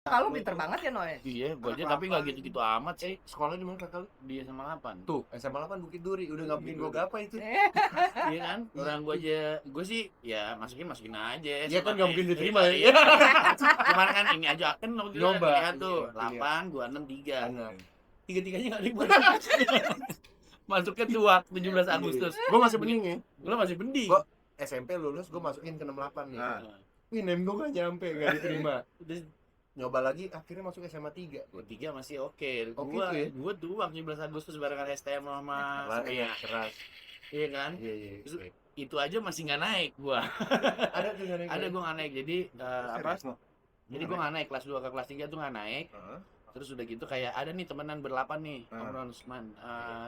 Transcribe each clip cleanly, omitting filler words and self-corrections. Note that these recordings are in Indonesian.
Kalau pinter banget ya Noe. Iya, gua aja Anak tapi nggak lapan. gitu-gitu amat sih. Sekolah di mana kakak lu? Dia sama 8. Tuh, SMA 8 Bukit Duri, udah nggak bikin gua gapai itu. Iya kan? Orang gua aja, gua sih ya masukin aja. Iya kan nggak mungkin diterima ya. Iya. Cuman kan ini aja kan waktu itu Nyoba. pilihan tuh Iya. 8, 26, 3. Benar. Tiga-tiganya nggak libur. Masuknya tua 17 Agustus. Gua masih bening ya. Lu masih bening. Gua SMP lulus, gua masukin ke 68 nih. Nah, Wih, nem gua nggak nyampe, nggak diterima. terus Nyoba lagi, akhirnya masuk SMA 3. 3 masih oke. Oke Gua tuh ya? gua tua 17 Agustus barengan STM sama Iya, keras. Iya kan? Iya, iya. Terus itu aja masih nggak naik gua. Ada tuh yang Ada gua nggak naik. Jadi apa? Serius, Mo? Jadi gua nggak naik kelas 2 ke kelas 3 tuh nggak naik. Heeh. Terus udah gitu kayak ada nih temenan berlapan nih, Ah. Om Ronsman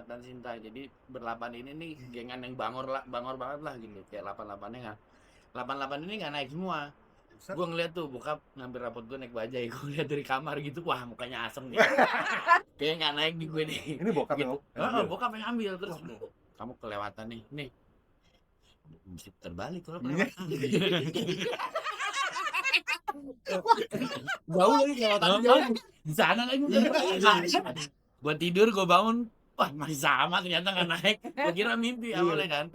dan Sinta. Jadi berlapan ini nih gengan yang bangor banget lah gitu. Kayak 88-nya nggak. 88 ini nggak naik semua. Buset. Gue ngeliat tuh bokap ngambil rapot gue naik bajai. Gue lihat dari kamar gitu, wah mukanya asem nih. Kayaknya nggak naik di gue nih. Ini bokap Gitu. yang Heeh, bokap yang ambil terus. Kamu kelewatan nih. Nih. Mesti terbalik kalau kelewatan. jauh lagi kelewatan jauh. Di sana lagi gua tidur gua bangun, wah masih sama ternyata nggak naik. Gua kira mimpi awalnya kan.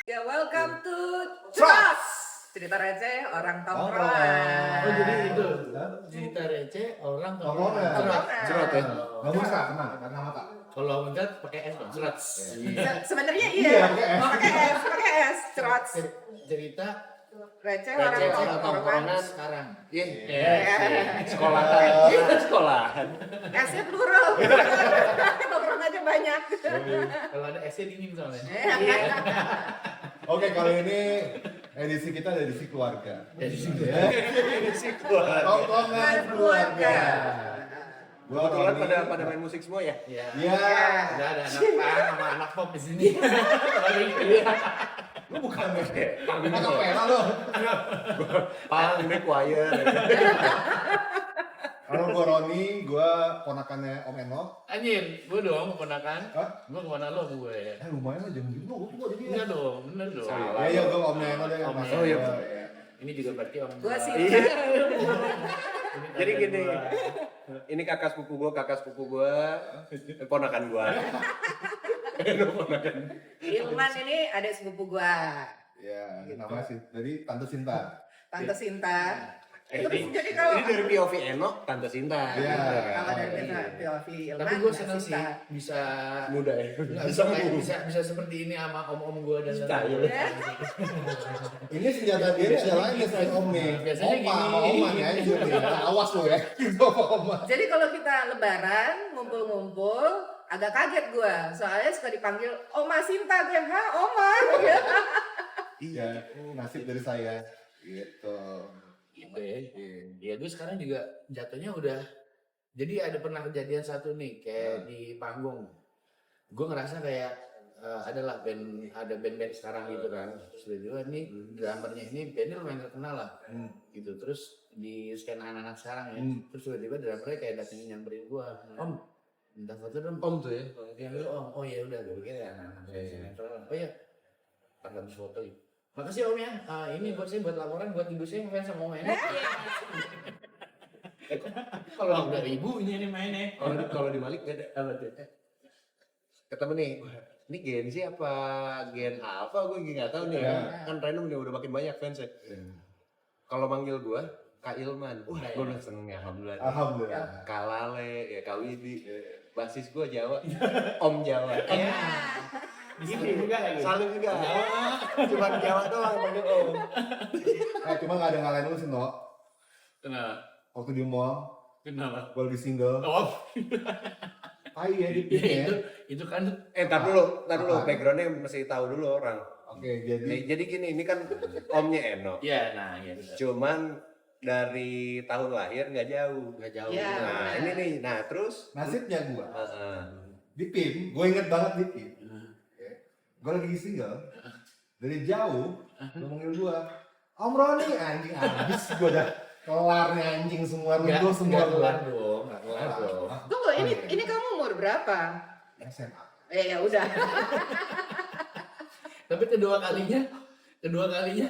Ya welcome to Trust. Cerita receh orang tongkrongan. Oh, jadi itu cerita receh orang Tongkrongan. Jerat ya? Nggak bisa, kena mata. Kalau enggak pakai es dong. Serat. Sebenarnya Iya, iya. pakai S. Pakai S. Cerita Receh receh orang orang tongkrongan. tongkrongan sekarang. Iya. Sekolahan. Sekolahan. S-nya plural. Tongkrongannya banyak. Kalau ada S-nya dingin soalnya. Oke, kali ini edisi kita edisi keluarga. Jadi Tongkrongan keluarga. Gua Kebetulan Roni. pada main musik semua ya? ya. Iya. Udah ada anak pang sama anak pop di sini. Lu bukan kayak Kita kapela lo. pang, ini choir. Kalau gua Roni, gua ponakannya Om Eno. Anjir, gue dong keponakan. Hah? Gue kemana lo gue? Lumayan aja juga gua tua jadi. Enggak dong, bener dong. Salah. Ya iya gua Om Eno deh. Om Mas. Eno. Oh, iya. Ini juga berarti om. Gua sih. Iya. Ini Jadi tante gini. gua. Ini kakak sepupu gua, ponakan gua. Itu ponakan. Ilman ini adik sepupu gua. Ya, namanya sih. Jadi Tante Sinta. Tante Sinta. Ini, Terus jadi kalau ini dari POV Eno, Tante Sinta. Iya. kalau dari POV Ilman, Tapi gue Mbak seneng sih Sinta. bisa Muda ya. nggak bisa bisa seperti ini sama om gue dan Style. Ini senjata dia nih ada lain nih selain Om nih. Biasanya Opa gini. sama Oma nih anjir nih. Awas lo ya. Gitu sama Oma. Jadi kalau kita lebaran ngumpul-ngumpul agak kaget gua, soalnya suka dipanggil Oma Sinta gue, ha Oma. Iya, nasib dari saya. Gitu. gitu ya. Ya gue sekarang juga jatuhnya udah. Jadi ada pernah kejadian satu nih kayak di panggung. Gue ngerasa kayak adalah ada band-band sekarang gitu kan. Terus tiba-tiba nih drummernya ini bandnya lumayan terkenal lah. Gitu terus di skena anak-anak sekarang ya. Terus tiba-tiba drummernya kayak datengin nyamperin gue. Om, minta foto dong. Om tuh ya. Yang om, oh ya udah gue pikir ya anak-anak sinetron. Oh ya, pas habis foto yuk. Makasih om ya. Ini buat saya buat laporan buat ibu saya ngefans sama om Eno. Kalau udah ibunya nih mainnya. Kalau di Malik gak ada. Apa tuh? Ketemu nih. Ini Gen Z apa Gen Alpha gue nggak tahu nih. Iya. Kan random nih udah makin banyak fansnya. Kalau manggil gue Kak Ilman. Wah, gue udah seneng ya alhamdulillah. Alhamdulillah. Kak Lale, ya Kak Widi. Basis gue Jawa. Om Jawa. Iya. Ini juga lagi. Saling juga. Cuma Jawa doang panggil Om. Cuma nggak ada ngalahin lu sih, No. Kenapa? Waktu di mall, Kenapa? gue lagi single. Oh, Ah iya di ya, pin ya. itu kan Tar dulu. Apa? Backgroundnya mesti tahu dulu orang. Oke, jadi Jadi gini, ini kan omnya Eno. ya, nah ya benar. Cuman dari tahun lahir nggak jauh. Nggak jauh. Iya. Nah ini nih, nah terus. nasibnya gue Heeh. di pin, gue inget banget di pin. Gue lagi single, dari jauh, lu manggil gue, Om Roni, anjing abis gue dah kelar nih anjing semua Nggak lu semua kelar gue. dong, nggak kelar dong. Tunggu, ini kamu umur berapa? SMA. Ya udah. Tapi kedua kalinya kedua kalinya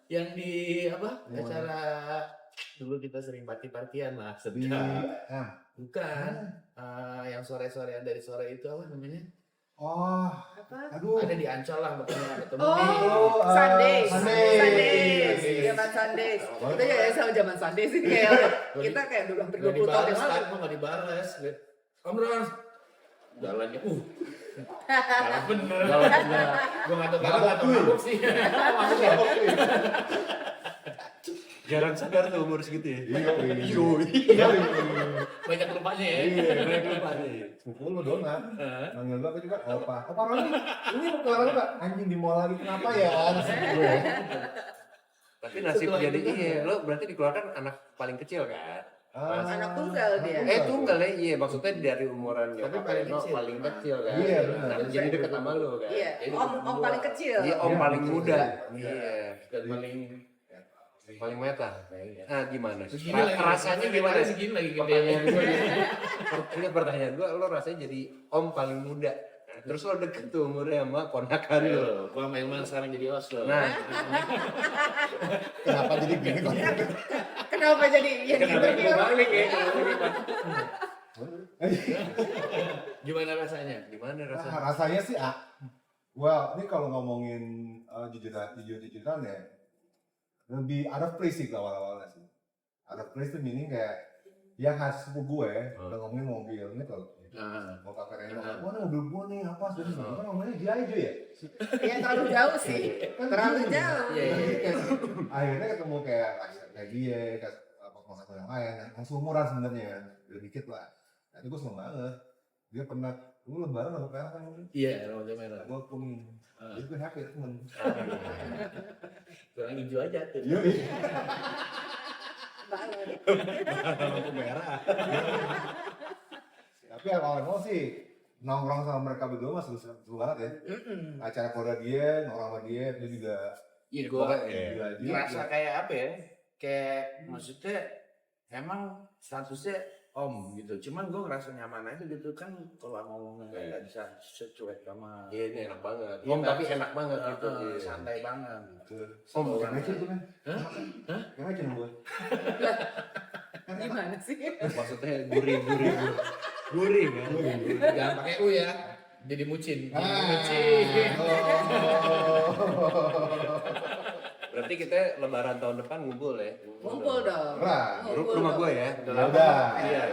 yang di apa Yang mana? acara dulu kita sering party-partian lah Di sedang bukan yang sore-sorean dari sore itu apa namanya oh, Apa? aduh. ada di Ancol lah pokoknya ketemu Oh, Oh, Sundays. Sundays. Sundays. Sundays. Zaman Sundays. Oh. Kita ya sama zaman Sundays sih kayak kita kayak dulu hampir nggak 20 tahun dibales yang lalu. kan kok nggak dibales lihat Om Ron jalannya salah bener gue nggak tahu Nggak tahu. mabuk sih mabuk ya Jarang sadar tuh umur segitu ya. Iya. banyak lupanya ya Iya, banyak lupa nih. Sepupu lu donat. Manggil gua apa juga opa. Opa Roni. Ini mau keluar juga anjing di mall lagi kenapa ya? Nasib gue. Tapi nasib Setelah jadi itu kan- iya, lo berarti dikeluarkan anak paling kecil kan? Anak tunggal dia. Tunggal ya, iya maksudnya dari umuran Tapi nyokap paling lo kecil. paling kecil kan? Iya, benar. Nah, jadi deket sama lo kan? Iya, Jadi om paling kecil. Iya, om Iya, paling kecil. muda. Iya. Iya, dan paling meta. Nah, gimana? Segini lagi, Rasanya gimana sih? segini lagi Pertanyaan gedenya gue, ini pertanyaan gue, lo rasanya jadi om paling muda. Terus lo deket tuh umurnya sama ponakan lo. gua sama Ilman sekarang jadi host lo Nah, Kenapa jadi gini kok? Kenapa jadi yang kenapa gitu? kebalik ya? gimana rasanya Gimana rasanya? Rasanya sih well, ini kalau ngomongin jujur-jujuran ya lebih out of place sih awal-awalnya sih. Out of place tuh meaning kayak yang khas sepupu gue udah ngomongin mobil ini kalau mau kakak Reno, wah ini mobil gue nih apa sih? Kan ngomongnya dia aja ya. Ya terlalu jauh sih. Terlalu jauh. Iya, iya. Akhirnya ketemu kayak dia, kayak satu yang lain, yang seumuran sebenarnya, udah dikit lah. Nah, itu gue seneng banget. Dia pernah, lu lebaran sama kayak kan? iya rambutnya merah Gue kuning. Jadi gue happy temen. kurang hijau aja tuh Yoi. Banget. Lampu merah. Tapi awal-awal sih nongkrong sama mereka berdua mah seru banget ya. Acara keluarga dia, nongkrong sama dia juga iya gua gila dia. ngerasa kayak apa ya kayak maksudnya emang statusnya om gitu cuman gua ngerasa nyaman aja gitu kan kalau ngomongnya nggak bisa secuek sama Iya, ini enak banget. Iya, Om tapi nggak- enak banget gitu. Iya. santai banget Om Yang aja tuh kan. Hah? Yang aja gue. Gimana sih? Maksudnya gurih-gurih. Gurih kan? jangan pakai u ya jadi mucin Berarti kita lebaran tahun depan ngumpul ya? Ngumpul dong. Nah, Ngumpul Rumah dong. gue ya? Udah Ya lama. udah. Iya.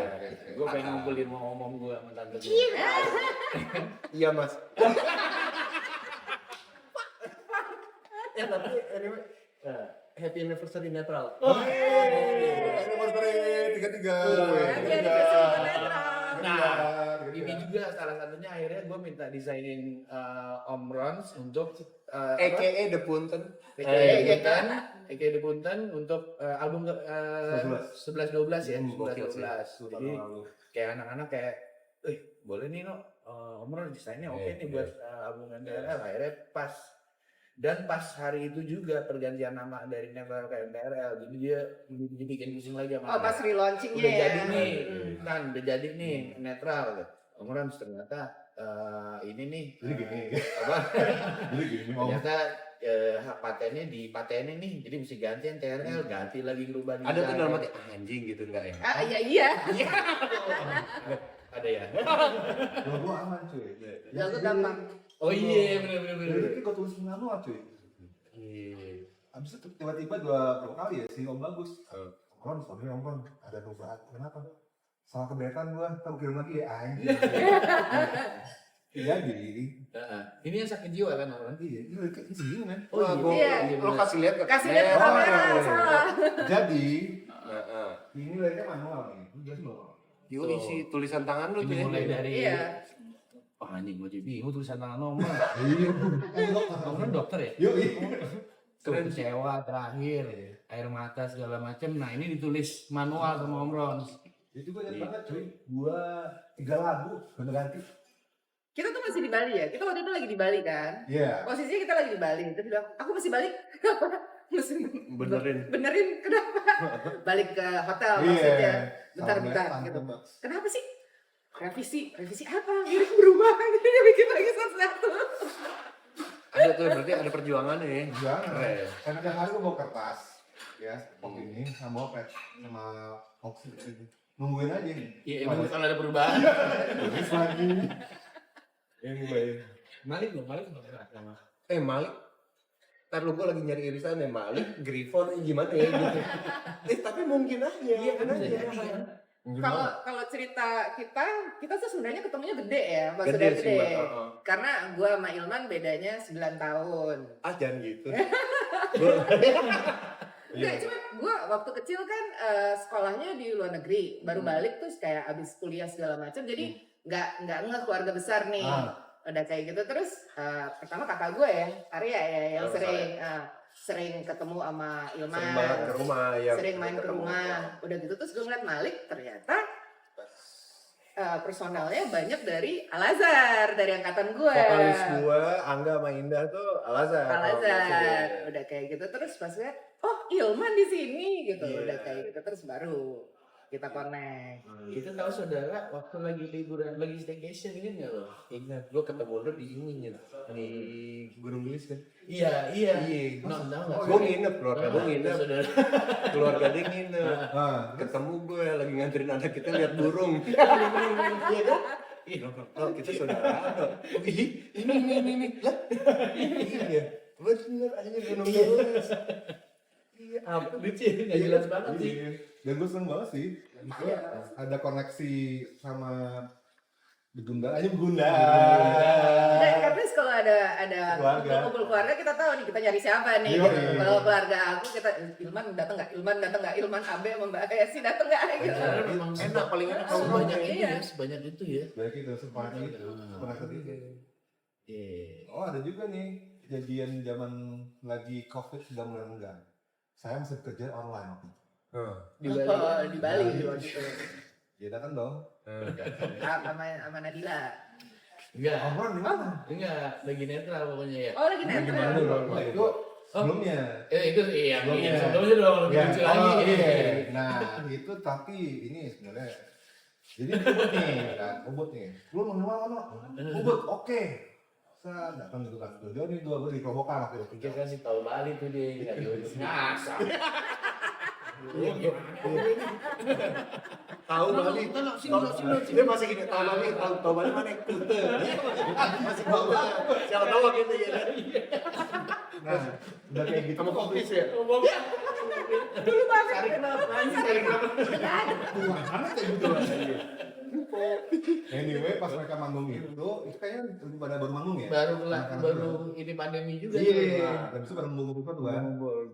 Gue pengen ngumpulin sama om gue sama tante gue. Iya mas. Ya tapi anyway, happy anniversary netral. Anniversary 33. Happy anniversary netral. Nah, ini juga salah satunya akhirnya gue minta desainin Om Rons untuk EKE The Punten. EKE The Punten untuk album 11-12 ya, Gokil sih. 11-12. Jadi kayak anak-anak kayak, boleh nih no, Om Ron desainnya oke nih buat album NTRL. Akhirnya pas. Dan pas hari itu juga pergantian nama dari Netral ke NTRL. Jadi dia dibikin pusing lagi sama Oh pas relaunchingnya udah ya. jadi nih, kan udah jadi nih netral. Om Ron ternyata ini nih Jadi gini. apa? Jadi gini om. Ternyata hak patennya dipatenin nih, jadi mesti ganti NTRL, ganti lagi ngerubah Ada tuh desain. dalam hati anjing gitu enggak ya? Ah iya. Ada ya. Kalau gue aman cuy. Ya itu gampang. Oh iya bener. Jadi gue tulis manual cuy. Iya. Abis itu tiba-tiba dua kali ya si Om Bagus. Om Ron, sorry Om Ron, ada perubahan. Kenapa? Salah keberetan gua, ntar gua kirim lagi ya anjing. Jadi, Ini yang sakit jiwa kan orang. iya, ini kayak segini kan. Oh Iya. Lo kasih lihat ke Kasih lihat ke kamera salah. Jadi, Heeh. ini liriknya manual nih. Lu jelas belum? Yuk isi tulisan tangan lu tuh Ini ya. mulai dari Iya. oh anjing gue jadi bingung tulisan tangan Om Ron. Iya. Om Ron dokter ya? Yuk, Tuh kecewa terakhir, air mata segala macam. Nah ini ditulis manual sama Om Ron. itu gua ingat banget cuy. Gua 3 lagu udah ganti. Kita tuh masih di Bali ya. Kita waktu itu lagi di Bali kan. Iya. Posisinya kita lagi di Bali. Terus bilang, aku masih balik. Kenapa? Mesti benerin kenapa? Balik ke hotel maksudnya. Bentar gitu. Kenapa sih? Revisi apa? Lirik berubah. Jadi dia bikin lagi satu-satu. Ada tuh berarti ada perjuangannya ya. Jangan. Keren. Karena tiap hari gue bawa kertas, ya, pop ini sama bawa pet sama box gitu. Nungguin aja. Iya, emang kalau ada perubahan. Tulis lagi. Anyway. Malik sama. Malik. Ntar lu gue lagi nyari irisan ya Malik, Griffon gimana ya gitu. Tapi mungkin aja. Iya kan aja. Kalau cerita kita tuh sebenarnya ketemunya gede ya, maksudnya Gede sih, gede. Mbak. Karena gua sama Ilman bedanya 9 tahun. Jangan gitu. Enggak, cuma gua waktu kecil kan sekolahnya di luar negeri, baru balik terus kayak abis kuliah segala macam, jadi nggak ngeh keluarga besar nih. Udah kayak gitu terus pertama kakak gue ya, Arya ya yang sering ketemu sama Ilman, Sering banget ke rumah ya. sering main ke rumah. Udah gitu terus gue ngeliat Malik ternyata personalnya banyak dari Al-Azhar, dari angkatan gue. Vokalis gue, Angga sama Indah tuh Al-Azhar. Udah kayak gitu terus pas lihat, oh Ilman di sini gitu. Iya. Udah kayak gitu terus baru kita connect. Kita tahu saudara waktu lagi liburan, lagi staycation ini nggak lo? Ingat, gue ketemu lu di ininya di Gunung Gelis kan. Iya. Iya. Tahu nggak? Gue nginep, keluarga gue nginep. Saudara. Keluarga dia nginep. Ketemu gue lagi nganterin anak kita lihat burung. Iya kan? Oh, kita saudara. Ini. Lah. Iya. Bener aja Gunung Gelis. Iya, apa Lucu, nggak jelas banget sih. Iya. Dan gue seneng banget sih. Ada koneksi sama Begundal aja Begundal. Nah, karena kalau ada Keluarga. kumpul keluarga kita tahu nih kita nyari siapa nih. Iya, Gitu. iya. Kalau keluarga aku kita Ilman datang nggak? Ilman Abe sama Mbak Esi datang nggak? Gitu. Karena memang enak, paling enak kalau sebanyak ngomong. itu Iya. ya, sebanyak itu ya. Banyak itu semuanya itu. Pernah ketiga. Iya. Oh ada juga nih kejadian zaman lagi COVID sudah mulai renggang. Saya masih kerja online waktu itu. Di Bali. Oh, di Bali waktu itu. Ya datang dong. Sama Nadila. Enggak. Online di mana? Enggak, lagi netral pokoknya ya. Oh lagi netral. Nah, itu sebelumnya. Itu iya, Sebelumnya. sebelumnya dong lebih Ya, lucu lagi. iya. Nah itu tapi ini sebenarnya. Jadi Ubud nih, kan? Ubud nih. Lu mau mana? Ubud, oke. Saya datang gitu kan. Tujuan nih gue di Kerobokan waktu itu. Pikir kan sih tahu Bali tuh dia nggak diurus ngasar. tahu Bali. Dia masih gini, tahu Bali mana Kute. Masih tahu. Siapa tahu gitu ya. Nah, udah kayak gitu. Sama kopis ya. Dulu banget. Cari kenapa? Cari kenapa? Karena kayak gitu. Anyway, pas mereka manggung itu kayaknya pada baru manggung ya? Baru ini pandemi juga. Iya, habis itu baru manggung itu kan.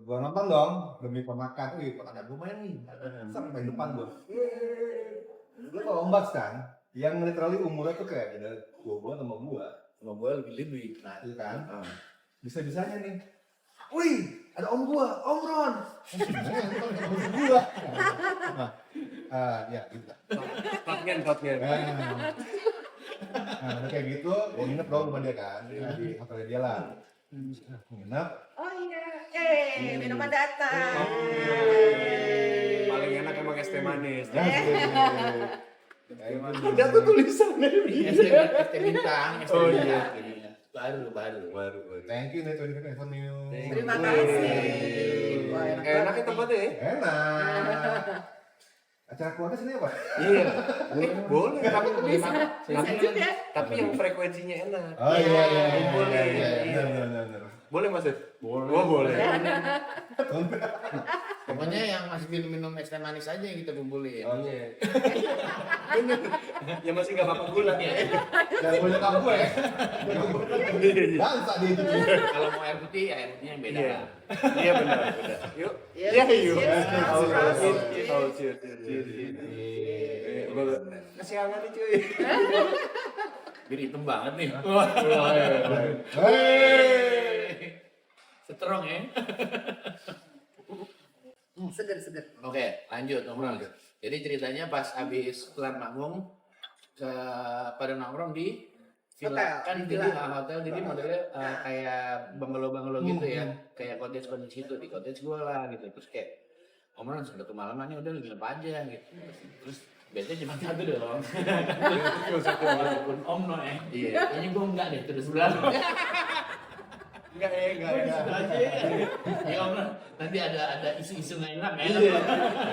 Gua nonton dong, demi pemakan. Wih, ada gue main nih. Sampai depan gua. Gua kalau ombak kan, yang literally umurnya tuh kayak ada 2 bulan sama gua. Sama gue lebih. Nah, itu kan. Bisa-bisanya nih. Wih, ada om gua, Om Ron. Om gua. Ya gitu. Patgen. Nah, udah kayak gitu, gua nginep dong sama dia kan, di hotelnya dia lah. Nginep. Oh iya, minuman datang. Paling enak emang es teh manis. Kayak gitu. Ada tuh tulisannya. ST bintang. Oh, iya. Baru. Thank you nih, 25 Avenue. Terima kasih. Wah, Enaknya tempatnya ya. Enak. Acara keluarga sini apa? Iya. Boleh. Bisa juga. Tapi yang frekuensinya enak. Oh iya. Boleh. Benar. Boleh Mas? Boleh. Oh, boleh. Pokoknya yang masih minum es teh manis aja yang kita kumpulin. Oh iya. Ya masih nggak apa-apa gula. Jangan banyak kamu ya. Dansa dia itu. Kalau mau air putih yang beda Iya. lah. Iya benar. Yuk. Iya, Iya yuk. cheers. Kesiangan nih cuy. Jadi hitam banget nih. Strong ya. Seger. Oke, lanjut ngobrol. Jadi ceritanya pas habis kelar manggung pada nongkrong di villa Hotel, kan di jadi villa. hotel jadi modelnya kayak bungalow gitu ya, kayak cottage gitu di cottage gua lah gitu. Terus kayak Om Ron sudah kemalaman nih udah nginep aja gitu. Terus biasanya cuma satu dong. Walaupun Om no Iya, kayaknya gua enggak deh terus bilang. Enggak aja. Ya Om, nanti ada isu-isu nggak enak ya. Iya.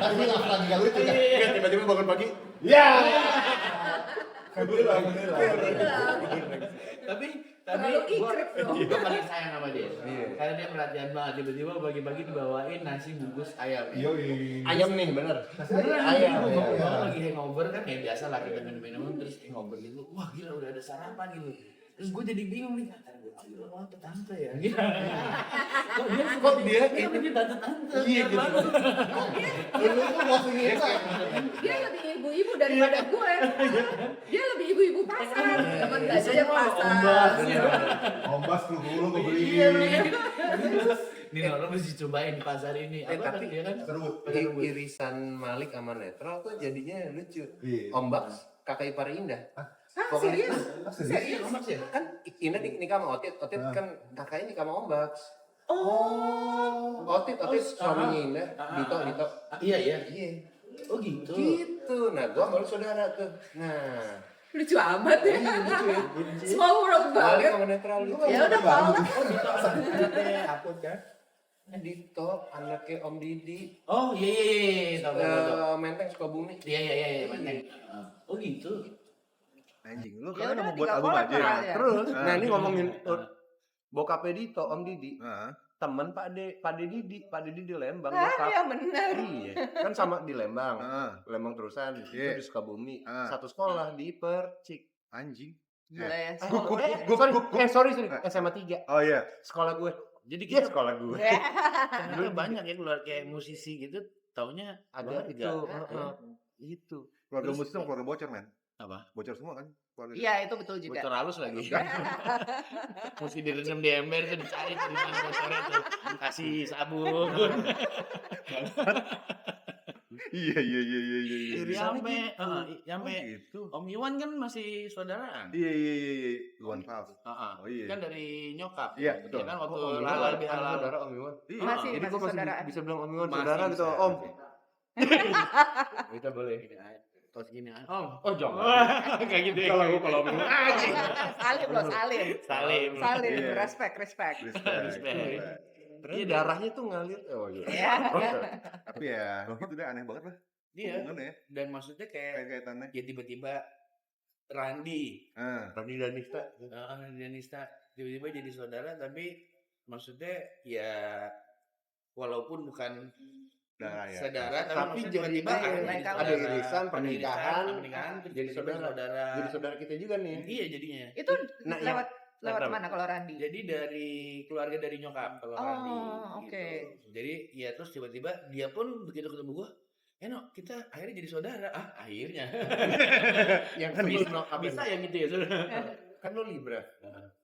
Tapi lagi gak lucu kan? Iya, tiba-tiba bangun pagi. Ya. Alhamdulillah. Tapi Terlalu ikrip dong. gue paling sayang sama dia. Iya. Karena dia perhatian banget. Tiba-tiba pagi-pagi dibawain nasi bungkus ayam. Yoi. Ayam nih, bener. Beneran Ayam, gitu. iya. Gua lagi hangover kan ya biasa lah kita minum-minum terus hangover gitu. Wah gila udah ada sarapan gitu. Terus gue jadi bingung nih kata gue, gila wah tante ya. Gila. Kok dia Kenapa dia tante-tante? Iya gitu. Lu tuh mau singin Dia lebih ibu-ibu daripada gue. Dia lebih ibu-ibu pasar. Teman belajarnya pasar. Ombas. Ombas lu gue beli. Iya bener. Nih orang mesti cobain di pasar ini. Apa tapi dia kan? Seru. irisan Malik sama Netral tuh jadinya lucu. Iya. Ombak kakak ipar Indah. Hah, Pokoknya- serius? Serius? Ombak ya? Kan Indah nikah sama Otit kan kakaknya nikah sama Ombak. Oh. Otit suaminya Indah, Dito. Iya iya. Iya. Oh gitu. Gitu. Nah, gua baru saudara tuh. Nah, Lucu amat ya. lucu ya. Small world Malik banget. sama Netral lucu. Ya udah Paul. Oh Dito anaknya Akut kan? Dito anaknya Om Didi. Oh iya. Tahu. Menteng Sukabumi. Iya. Menteng. Oh gitu. Anjing, lu Ya kan udah, mau buat tiga album kolam aja. ya. Terus, Ah, nah ini gitu. ngomongin bokapnya Dito, Om Didi. Heeh. Temen Pak Didi di Lembang. Ah, bokap. ya benar. Iya, kan sama di Lembang. Heeh. Lembang terusan, itu Iya. di Sukabumi. Ah. Satu sekolah di Percik. Anjing. Gila ya. Sorry, SMA 3. Oh iya. Sekolah gue. Jadi Iya, kita sekolah gue. ternyata banyak ya keluar kayak musisi gitu. Taunya Ada itu. keluarga. heeh. Itu. Keluarga Terus- musik sama keluarga bocor, men. Apa? Bocor semua kan? Keluarga. Iya, itu betul juga. Bocor halus lagi. Mesti direndam di ember tuh dicari tuh di mana bocornya tuh. Kasih sabun. Iya. Sampai Oh, sampai gitu. Om Iwan kan masih saudaraan. Iya. Iwan Fals. Heeh. Oh, iya. Kan dari nyokap. Iya, betul. Ya kan waktu Om Iwan, halal lebih halal. saudara Om Iwan. Iya. Masih. Jadi gue masih saudaraan. bisa bilang Om Iwan Masih saudara gitu, bisa. Om. Kita boleh. Terus gini, Om. Oh, jangan. Kayak gitu ya. Kalau Om Iwan. Salim loh, salim. Salim. Salim, Iya. respect. Respect. Terus darahnya tuh ngalir. Oh iya. Ya. Tapi ya, itu udah aneh banget lah. Iya. Gimana ya? Dan maksudnya kayak Kaitannya. ya tiba-tiba Randi, Ah. Rani Danista. Randi Danista tiba-tiba jadi saudara tapi maksudnya ya walaupun bukan Darah ya. saudara Tapi tapi maksudnya jadi tiba-tiba ada irisan, saudara. irisan, pernikahan, terus jadi tiba-tiba saudara. Jadi saudara kita juga nih. Iya jadinya. Itu Nah, lewat Kenapa? mana kalau Randi? Jadi dari keluarga dari nyokap kalau Oh, Randi. oke. Gitu. Jadi ya terus tiba-tiba dia pun begitu ketemu gua, no kita akhirnya jadi saudara. Ah akhirnya. Yang Kan bisa, sebelum apa? bisa ya gitu ya saudara. Kan lo Libra.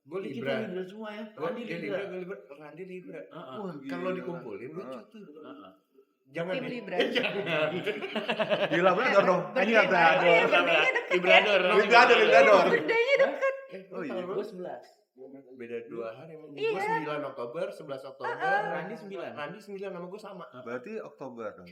Gue Kita Libra. Libra semua ya. Gua Randi dia Libra. Gue Libra. Randi Libra. Heeh. Wah, Gila. kalau dikumpulin lucu tuh. Heeh. Jangan Tim nih. Libra. Gila bener dong. Ini nggak Berdaya. ada. Iya, berdaya deket ya. Librador. Librador. Berdayanya deket. Oh iya. Gue 11. Beda 2 hari emang. Iya. Gue 9 Oktober, 11 Oktober. Randi 9. Randi 9 sama gue sama. Berarti Oktober dong.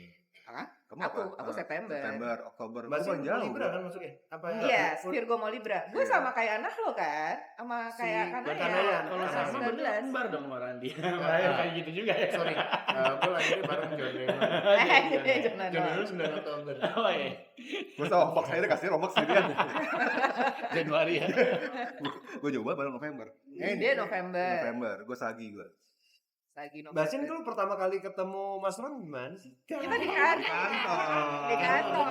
Hah? Kamu apa? Aku September. September, Oktober. Masih Gua jauh. Libra kan masuknya? Apa ya? Iya, Virgo mau Libra. Gue Iya. sama kayak anak lo kan, sama Si kayak Kanayan. Kanayan. Kalau Ah, sama 19. bener kembar dong sama Randi. Kayak gitu juga ya. Sorry. Gue lahirnya bareng John Lennon. Jangan John Lennon 9 Oktober. Oh iya. Gua sama ombak saya kasih ombak sendirian. Januari ya. Gua coba baru November. Dia November. November. Gua sagi gua. Lagi November. Basin dulu pertama kali ketemu Mas Ron gimana sih? Kita di kantor. Di kantor.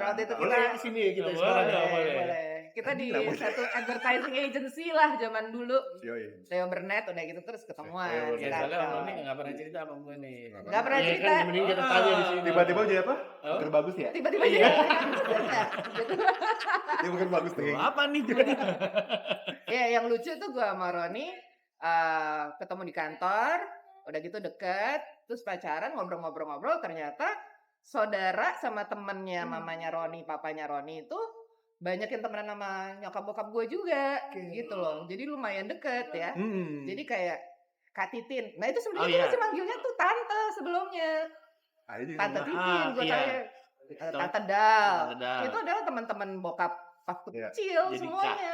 Waktu itu kita Boleh di sini ya kita Boleh, sekarang. boleh. Kita di satu advertising agency lah zaman dulu. Yoi. Theo Bernet udah gitu terus ketemuan. Theo Ya di soalnya kantor. Om ini nggak pernah cerita sama gue nih. Nggak pernah Iya cerita. kan, mending kita tanya di sini. Tiba-tiba jadi apa? Oh? Terbagus ya? Tiba-tiba jadi gitu. Dia mungkin bagus nih. Apa nih? Ya yang lucu tuh gue sama Roni ketemu di kantor, udah gitu deket, terus pacaran ngobrol-ngobrol-ngobrol, ternyata saudara sama temennya mamanya Roni, papanya Roni itu banyak yang temenan sama nyokap bokap gue juga, gitu loh. Jadi lumayan deket ya. Jadi kayak Kak Titin. Nah itu sebenarnya Oh, gue iya. masih manggilnya tuh tante sebelumnya. Ada juga. Tante Titin, gue iya. kayak Tante Dal. Tante Dal. Itu adalah teman-teman bokap waktu Iya. kecil Jadi semuanya.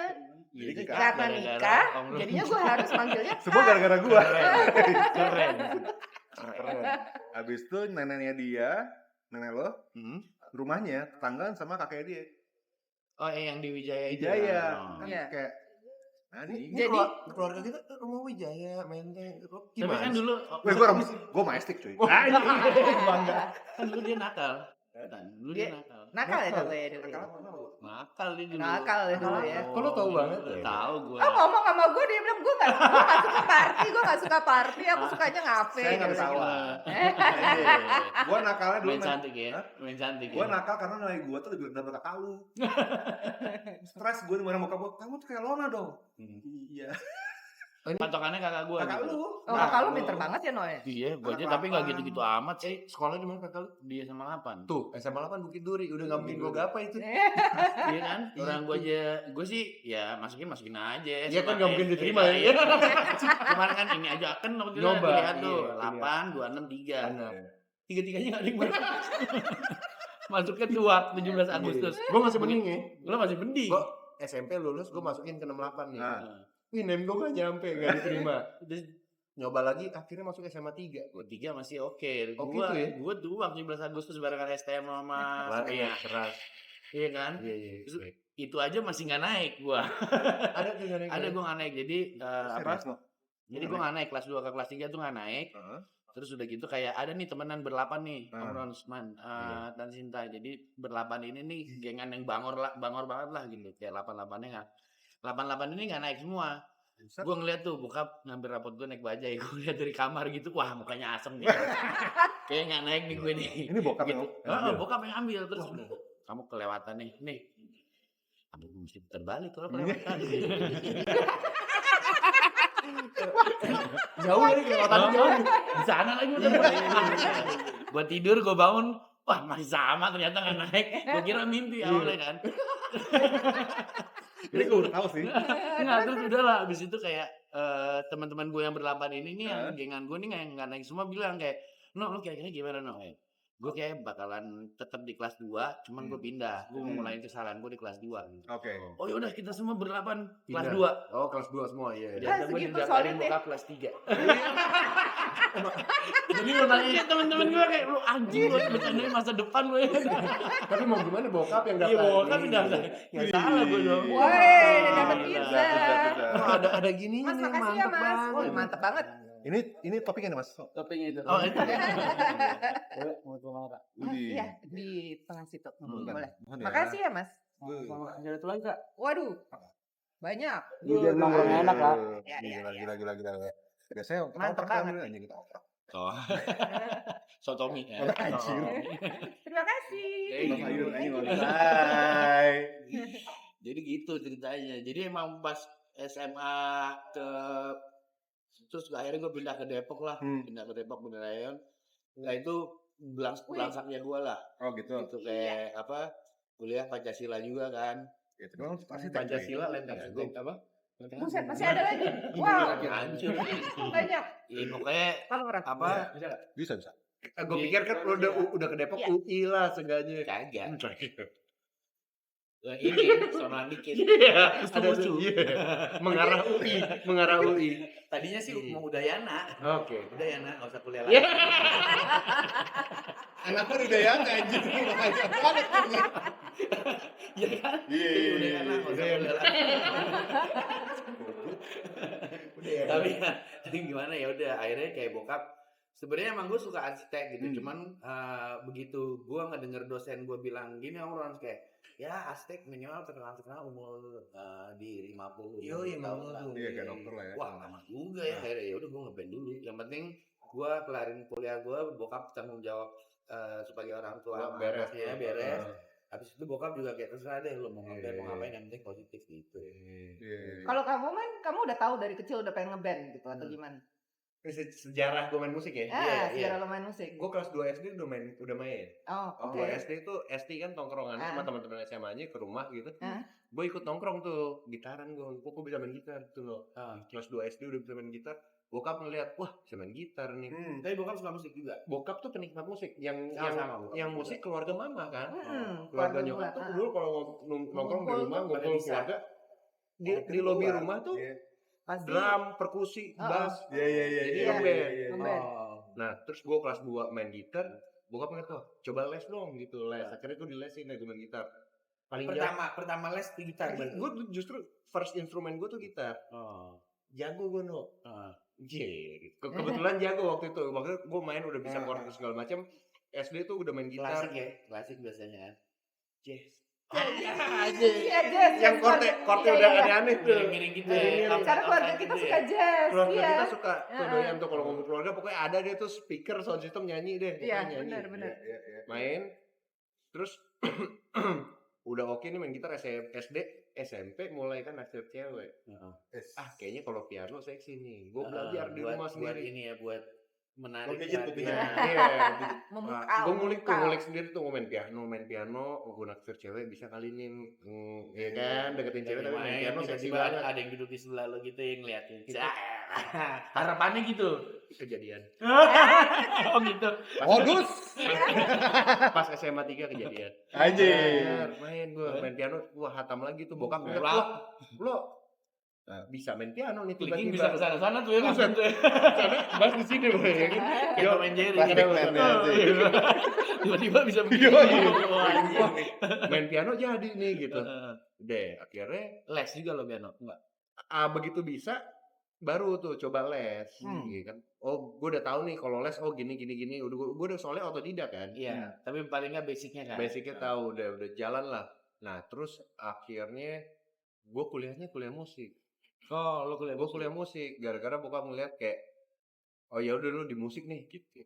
Jadi nikah. Karena gara-gara nikah, Om Roni. jadinya gue harus manggilnya Semua gara-gara gua. Keren. Keren. Habis itu neneknya dia, nenek lo, rumahnya tetanggaan sama kakek dia. Oh, yang di Wijaya itu. Wijaya. Oh. Kan Iya. kayak anjing. Jadi keluarga kita rumah Wijaya, Menteng. Tapi kan dulu Weh, gua maestik cuy. bangga. Kan dulu dia nakal. Dulu dia nakal. nakal ya dulu ya dulu. Nakal dia dulu. Nakal ya dulu ya. Kok lu tahu banget? Tahu gue. Oh ngomong sama gue dia bilang gue gak suka party, aku sukanya ngafe. Saya nggak gitu. tawa. Gua nakalnya dulu. Main cantik ya. Main cantik. Gua nakal karena nilai gua tuh lebih rendah dari kakak lu. Stres gua di mana muka gua, kamu tuh kayak Lona dong. Iya. Patokannya kakak gue. Kakak lu. Oh kakak lu pinter banget ya Noe. Iya, gue aja Anak tapi nggak 8. gitu-gitu amat sih. Sekolah di mana kakak lu? Dia sama 8. Tuh, SMA 8 Bukit Duri, udah nggak mungkin gue gapai itu. Iya kan? Orang gue aja, gue sih ya masukin aja. Iya kan nggak mungkin diterima ya. Iya. Kemarin kan ini aja kan waktu itu Nyoba, pilihan tuh iya, 8, 26, 3. Anak. Tiga-tiganya nggak ada yang masuk. Masuknya tua 17 Agustus. Gue masih mending ya. Lo masih mending. Gue SMP lulus, gue masukin ke 68 nih. Nah. Wih, nem gue gak nyampe, gak diterima. Terus nyoba lagi, akhirnya masuk SMA 3. Gue 3 masih oke. Oke Gua tuh ya? Gue tua 17 Agustus barengan STM sama Iya, Setengah. keras. Iya kan? Iya. Terus itu aja masih nggak naik gua. Ada tuh yang naik. Ada gue nggak naik. Jadi apa? Serius lo? Jadi gue nggak naik kelas 2 ke kelas 3 tuh nggak naik. Heeh. Terus udah gitu kayak ada nih temenan berlapan nih, Ah. Om Ronsman Iya. dan Sinta. Jadi berlapan ini nih gengan yang bangor banget lah gitu. Kayak 88-nya nggak. 88 ini nggak naik semua. Gue ngeliat tuh bokap ngambil rapot gue naik bajai. Gue lihat dari kamar gitu, wah mukanya asem gitu. Kayak nggak naik nih gue nih. Ini bokap Gitu. yang Bokap yang ambil terus kamu kelewatan nih. Kamu mesti terbalik kalau kelewatan. jauh dari kelewatan jauh. Di sana lagi udah. Gua tidur, gua bangun, wah masih sama ternyata nggak naik. Gua kira mimpi awalnya kan. Ini gue udah tahu sih. Nggak, terus udahlah abis itu kayak teman-teman gue yang berlapan ini nih yang gengan gue nih nggak naik semua bilang kayak, no lu kira-kira gimana no? Gue kayak bakalan tetap di kelas 2, cuman gue pindah. Gue mau mulai kesalahan gue di kelas 2. Oke. Oh yaudah kita semua berlapan kelas Pindah. 2. Oh, kelas 2 semua, iya. Ternyata gue segitu didaftarin solid ya. bokap kelas 3. Jadi lo nanya temen-temen gue kayak, lu anjing lu bercandain masa depan lu ya. Tapi mau gimana bokap yang Iya daftar? bokap yang daftar. Nggak salah gue dong. Woi, udah dapet pizza. Oh, ada gini Mas nih, makasih ya mantep mas. banget. Woi mantep banget. Ini topiknya nih Mas. Topeng itu. Oh itu. Mau tuang apa? Iya di tengah situ. Boleh. Mohon ya. Makasih ya mas. Ada tuh lagi kak. Waduh. Banyak. Biar nongkrong enak kak. Ya, ya, Gila. Biasanya Mantep kita banget. anjing kita oprek. Oh. Sotomi ya. Anjir. Terima kasih. Hai. Jadi gitu ceritanya. Jadi emang pas SMA ke terus akhirnya gue pindah ke Depok lah. Pindah ke Depok Beneran. Nah itu belangsaknya gue lah. Oh gitu. Itu kayak apa? Kuliah Pancasila juga kan. Itu kan pasti Pancasila lenteng apa? Buset masih ada lagi. Wow. Hancur. Banyak. Iya pokoknya Kalau ngerak. apa? Bisa. Gue pikir kan lu udah ke Depok Iya. UI lah seenggaknya. Kagak. Ini sono dikit. Iya, Terus ada lucu. tuh. Iya. Mengarah UI. Tadinya sih mau Udayana. Oke. Udayana nggak usah kuliah lagi. Anaknya udah ya anjing. Iya kan? Iya. Udayana nggak usah kuliah lagi. Tapi gimana ya udah akhirnya kayak bokap. Sebenarnya emang gue suka arsitek gitu, cuman begitu gue ngedenger dosen gue bilang gini orang kayak ya arsitek minimal terkenal umur di 50 Yoi, tahun 50 lah. tuh. Iya kayak dokter lah ya. Wah lama juga ya akhirnya ya udah gue ngeband dulu. Yang penting gue kelarin kuliah gue, bokap tanggung jawab sebagai orang tua Beres. beres. Habis itu bokap juga kayak terserah deh lo mau ngapain yang penting positif gitu. Iya. Kalau kamu man, kamu udah tahu dari kecil udah pengen ngeband gitu atau gimana? Sejarah gue main musik ya. Ah, iya. sejarah lo main musik. Gue kelas 2 SD udah main. Oh, oke. 2 SD itu SD kan tongkrongan sama teman-teman SMA-nya ke rumah gitu. Gue ikut nongkrong tuh, gitaran gue. Kok bisa main gitar tuh loh. Kelas 2 SD udah bisa main gitar. Bokap ngeliat, wah bisa main gitar nih. Tapi bokap suka musik juga. Bokap tuh penikmat musik. Yang Sama, bokap yang juga. musik keluarga mama kan. Hmm, Keluarga keluarga nyokap gua, tuh dulu kalau nongkrong di rumah pada ngumpul bisa. keluarga di lobi rumah tuh drum, perkusi, bass. Jadi Iya. ngeband. Nah, terus gue kelas 2 main gitar, bokap ngeliat tuh, coba les dong gitu, les. Akhirnya gue dilesin deh gue main gitar. Paling Pertama les di gitar berarti. gue justru first instrumen gue tuh gitar. Jago gue kebetulan jago waktu itu. Waktu itu gue main udah bisa chord segala macam. SD tuh udah main gitar. Klasik ya, klasik biasanya. Jazz. Iya, jazz. Yang chordnya udah aneh-aneh tuh. Miring-miring gitu ya. Karena keluarga kita suka jazz. Keluarga Iya. kita suka tuh doyan tuh kalau ngomong keluarga pokoknya ada deh tuh speaker sound system nyanyi deh. Iya, Pokoknya nyanyi. benar. Main terus udah oke nih main gitar SD SMP mulai kan naksir cewek. Kayaknya kalau piano seksi nih. Gue belajar di rumah buat sendiri. ini ya buat menarik Pijit. Gue ngulik sendiri tuh main piano, gue naksir cewek bisa kali nih, ya kan deketin cewek tapi main piano seksi tiba-tiba banget. ada yang duduk di sebelah lo gitu yang ngeliatin. Harapannya gitu. Kejadian. Oh gitu. Modus. Pas SMA 3 kejadian. Anjir. Main piano, wah hatam lagi tuh bokap ngeliat, lo bisa main piano nih Clicking tiba-tiba. bisa kesana-sana tuh ya langsung tuh ya. Bahas di sini boy. Kayak main Jerry Plastic gitu. man ya, sih. Tiba-tiba bisa begini. Wah, anjing. Main piano jadi nih gitu. Deh, akhirnya Les juga lo piano? Enggak. begitu bisa baru tuh coba les gitu kan. Oh, gue udah tahu nih kalau les gini. Gue udah soalnya otodidak kan. Iya, tapi paling nggak basicnya kan. Basicnya tahu udah jalan lah. Nah, terus akhirnya gue kuliahnya kuliah musik. Oh, lo kuliah. Gue kuliah musik gara-gara bokap ngeliat kayak oh ya udah lu di musik nih gitu.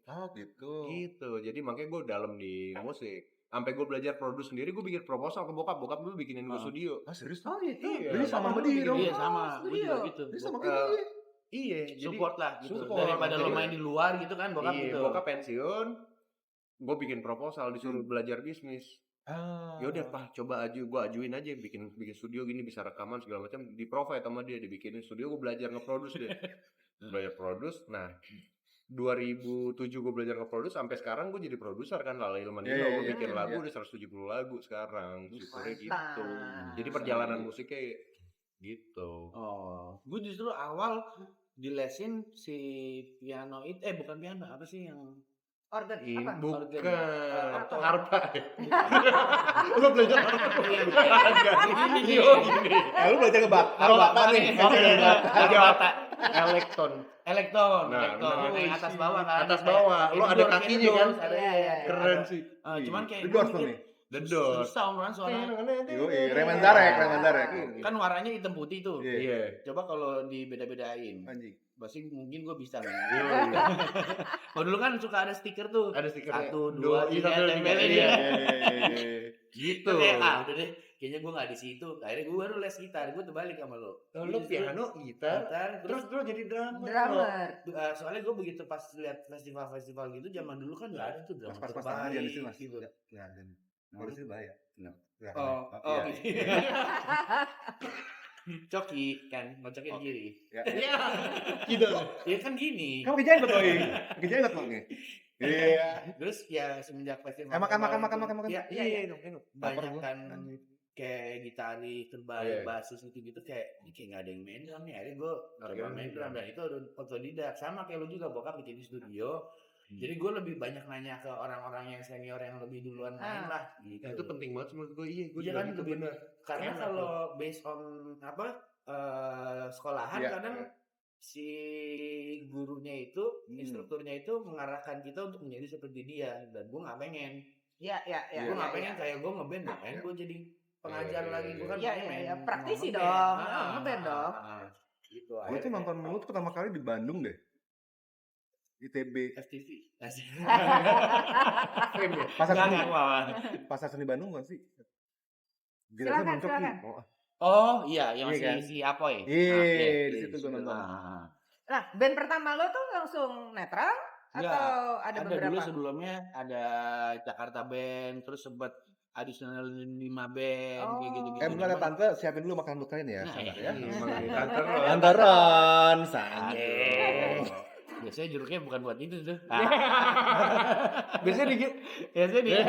Gitu. Jadi makanya gue dalam di musik. Sampai gue belajar produce sendiri, gue bikin proposal ke bokap dulu bikinin gue studio. Serius? gitu. Iya. Jadi sama dia dong. Iya sama, gue juga gitu. Dia sama kayak dia. Iya, jadi Support lah gitu. support. Daripada lo Jadi- main di luar gitu kan bokap iya, gitu. bokap pensiun, gue bikin proposal disuruh belajar bisnis. Ya udah Pak, coba gue ajuin aja bikin studio gini bisa rekaman segala macam, di provide sama dia, dibikinin studio, gue belajar nge-produce deh. Belajar produce. Nah, 2007 gue belajar nge-produce sampai sekarang gue jadi produser kan Lala Ilman Iya, Dino, iya, gue bikin iya, lagu iya. udah 170 lagu sekarang. Syukurnya gitu. Mantap. Jadi perjalanan musiknya gitu. Oh, gue justru awal dilesin si piano itu, bukan piano, apa sih yang Organ apa? Bukan Organ. harpa. Lu belajar harpa. Gini. Lu belajar ngebata nih. Elektron. Elektron, yang atas bawah kan. Atas bawah. Lu ada kakinya kan. Iya. Keren sih. Cuman kayak The Doors tuh nih. The Doors. susah om suara. Reman Darek. Kan warnanya hitam putih tuh. Iya. Coba kalau dibeda-bedain. Anjing. Pasti mungkin gue bisa nih. Iya. Kalau dulu kan suka ada stiker tuh. Ada stikernya. 1, 2, 3 tempelin Iya. ya. Gitu. Udah deh. Kayaknya gue gak di situ. Akhirnya gue baru les gitar. Gue terbalik sama lo. Lu piano, gitar, Terus terus jadi drummer. soalnya gue begitu pas lihat festival gitu zaman dulu kan nggak ada tuh drama Pas terbaik tangan di sini Mas. gitu. Nah, dan harus bahaya. Oh, iya. gitu. Coki kan, ngocoknya di kiri. Iya. Gitu. Ya kan gini. Kamu kejenggot loh, kejenggot loh nih. Iya. Terus ya semenjak festival. Makan. Iya, Iya. banyak kan kayak gitaris terbaik, Iya. basis gitu kayak ini kayak nggak ada yang main drum nih. Akhirnya gue coba main drum dan itu udah otodidak. Sama kayak lu juga bokap bikin di studio. Jadi gue lebih banyak nanya ke orang-orang yang senior yang lebih duluan main lah gitu. Nah, itu penting banget menurut gue. Iya, gue Iya juga kan gitu lebih bener. karena Enak kalau based on sekolahan Iya, kadang si gurunya itu instrukturnya itu mengarahkan kita untuk menjadi seperti dia dan gue nggak pengen. Iya. Gue nggak pengen kayak gue ngeband ngapain gue jadi pengajar lagi gue kan Iya, pengen iya. Praktisi ngeband. dong. Ngeband dong. Gitu. Gue tuh nonton lu tuh pertama kali di Bandung deh. ITB. FTV. Pasar seni Bandung kan sih? Silakan. Oh iya, yang Iya kan? masih si Apoy. Iya, di situ gue nonton. Nah, band pertama lo tuh langsung netral atau ada Dulu beberapa? sebelumnya ada Jakarta Band, terus sempat additional 5 band kayak gitu-gitu. Bentar ya tante, siapin dulu makan buat kalian ya. Nah, Sabar iya. ya. Kantor. Antaran, sange. Aduh. Biasanya jeruknya bukan buat itu tuh. Biasanya dikit. Biasanya dia.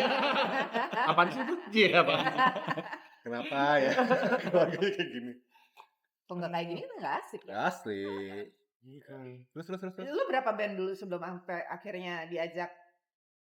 Apaan sih itu? Iya, apa? Kenapa ya? Keluarganya kayak gini. Kalau nggak kayak gini kan nggak asik. Asli. Terus. Lu berapa band dulu sebelum sampai akhirnya diajak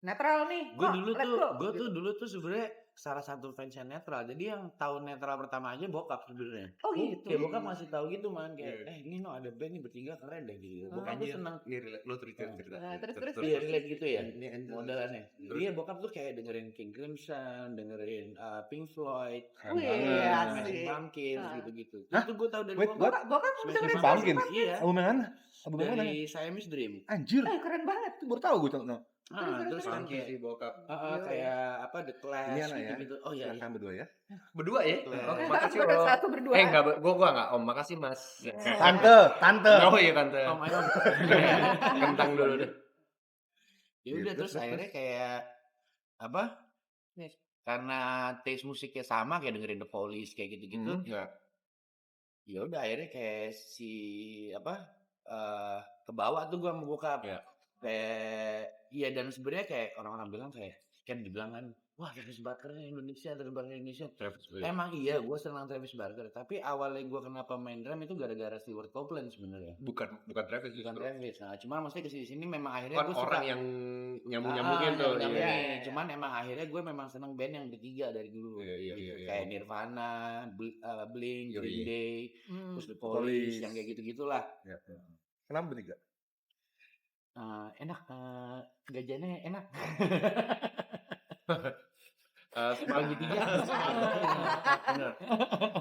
netral nih? Gue dulu tuh sebenarnya salah satu fansnya netral. Jadi yang tahu netral pertama aja bokap sebenarnya. Oh gitu. Kayak bokap masih tahu gitu man kayak ini no ada band nih bertiga keren deh gitu. Bokap tuh senang. Ini lo cerita. Nah, terus. Iya relate gitu ya. Ini Modelannya. Iya bokap tuh kayak dengerin King Crimson, dengerin Pink Floyd, Wih, Smashing asik. Pumpkins Ah. gitu-gitu. Hah? Itu gue tahu dari Wait, bokap. Bokap Smashing dengerin Pumpkins? Iya. Album yang mana? Album yang mana? Dari Siamese Dream. Anjir. keren banget. Itu baru tahu gue no. Terus kan Funky kayak sih bokap. kayak apa The Clash Ini anak ya. gitu. Oh iya. Silakan berdua ya. Berdua ya? Oh, makasih Udah loh. satu berdua. Enggak, gua enggak. Om, makasih Mas. Tante. Oh iya tante. Oh my god. Kentang dulu deh. Ya udah Gitu, terus akhirnya kayak apa? Karena taste musiknya sama kayak dengerin The Police kayak gitu-gitu. Enggak. Ya udah akhirnya kayak si apa? Kebawa tuh gua sama bokap. Iya. Kayak iya dan sebenarnya kayak orang-orang bilang kayak kan dibilang kan wah Travis Barker Indonesia. Emang iya gue senang Travis Barker tapi awalnya gue kenapa main drum itu gara-gara Stewart Copeland sebenarnya. Bukan Travis Bukan Travis. Nah, cuma maksudnya kesini memang akhirnya Kan gue suka orang yang nyambung-nyambungin tuh. nyambungin. Iya. Cuman emang akhirnya gue memang seneng band yang bertiga dari dulu. Iya. Kayak Nirvana, Blink, Yoi. Green Day, Hmm. terus The Police. Police yang kayak gitu-gitulah. Ya. Kenapa bertiga? Enak, gajiannya enak. Bagi tiga. Bener.